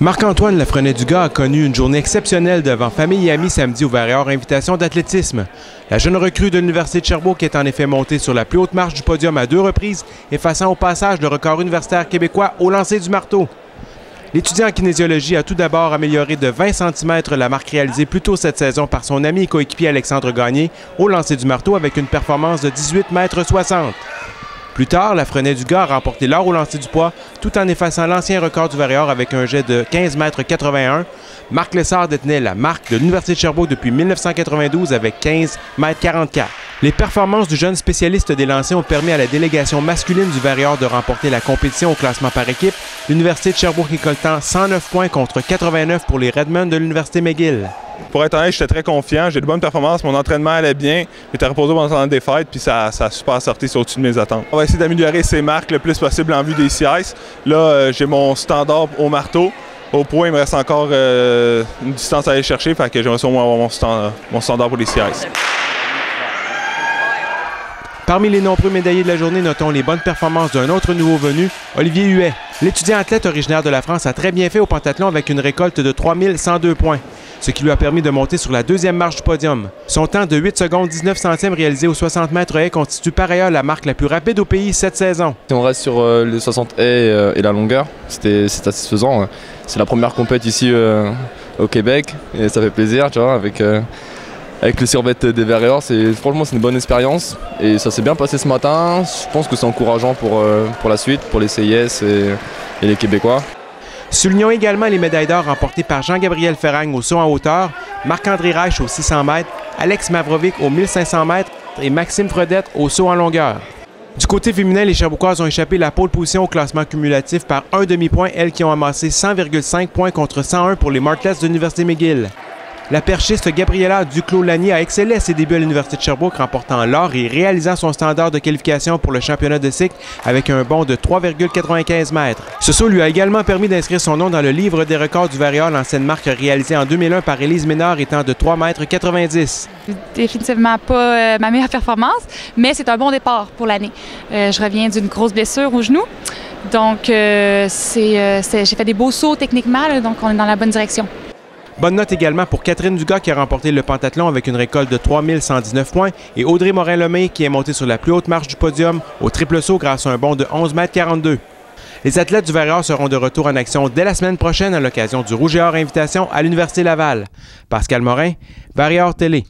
Marc-Antoine Lafrenet-Dugas a connu une journée exceptionnelle devant famille et amis samedi au Varrior Invitation d'athlétisme. La jeune recrue de l'Université de Sherbrooke est en effet montée sur la plus haute marche du podium à 2 reprises, effaçant au passage le record universitaire québécois au lancer du marteau. L'étudiant en kinésiologie a tout d'abord amélioré de 20 cm la marque réalisée plus tôt cette saison par son ami et coéquipier Alexandre Gagné au lancer du marteau avec une performance de 18,60 m. Plus tard, Lafrenet-Dugas a remporté l'or au lancer du poids tout en effaçant l'ancien record du Varrior avec un jet de 15,81 m. Marc Lessard détenait la marque de l'Université de Sherbrooke depuis 1992 avec 15,44 m. Les performances du jeune spécialiste des lancers ont permis à la délégation masculine du Varrior de remporter la compétition au classement par équipe, l'Université de Sherbrooke récoltant 109 points contre 89 pour les Redmen de l'Université McGill. Pour être honnête, j'étais très confiant, j'ai de bonnes performances, mon entraînement allait bien, j'étais reposé pendant des fêtes, puis ça a super sorti, c'est au-dessus de mes attentes. On va essayer d'améliorer ces marques le plus possible en vue des CIS. Là, j'ai mon standard au marteau. Au point, il me reste encore une distance à aller chercher, fait que j'aimerais sûrement avoir mon standard pour les CIS. Parmi les nombreux médaillés de la journée, notons les bonnes performances d'un autre nouveau venu, Olivier Huet. L'étudiant athlète originaire de la France a très bien fait au pentathlon avec une récolte de 3102 points, ce qui lui a permis de monter sur la deuxième marche du podium. Son temps de 8 secondes 19 centièmes réalisé aux 60 mètres haies constitue par ailleurs la marque la plus rapide au pays cette saison. Si on reste sur les 60 haies et la longueur, c'est satisfaisant. C'est la première compète ici au Québec et ça fait plaisir, tu vois, avec le survêt des Varrior. Franchement, c'est une bonne expérience et ça s'est bien passé ce matin. Je pense que c'est encourageant pour la suite, pour les CIS et les Québécois. Soulignons également les médailles d'or remportées par Jean-Gabriel Ferragne au saut en hauteur, Marc-André Reich au 600 mètres, Alex Mavrovic au 1500 mètres et Maxime Fredette au saut en longueur. Du côté féminin, les Sherbrookoises ont échappé la pole position au classement cumulatif par un demi-point, elles qui ont amassé 100,5 points contre 101 pour les Martlettes de l'Université McGill. La perchiste Gabriela Duclos-Lanier a excellé à ses débuts à l'Université de Sherbrooke, remportant l'or et réalisant son standard de qualification pour le championnat de cycle avec un bond de 3,95 mètres. Ce saut lui a également permis d'inscrire son nom dans le livre des records du Varrior, l'ancienne marque réalisée en 2001 par Élise Ménard étant de 3,90 m. Définitivement pas ma meilleure performance, mais c'est un bon départ pour l'année. Je reviens d'une grosse blessure au genou, donc j'ai fait des beaux sauts techniquement, là, donc on est dans la bonne direction. Bonne note également pour Catherine Dugas qui a remporté le pentathlon avec une récolte de 3119 points et Audrey Morin-Lemay qui est montée sur la plus haute marche du podium au triple saut grâce à un bond de 11,42 m. Les athlètes du Varrior seront de retour en action dès la semaine prochaine à l'occasion du Rouge et Or Invitation à l'Université Laval. Pascal Morin, Varrior Télé.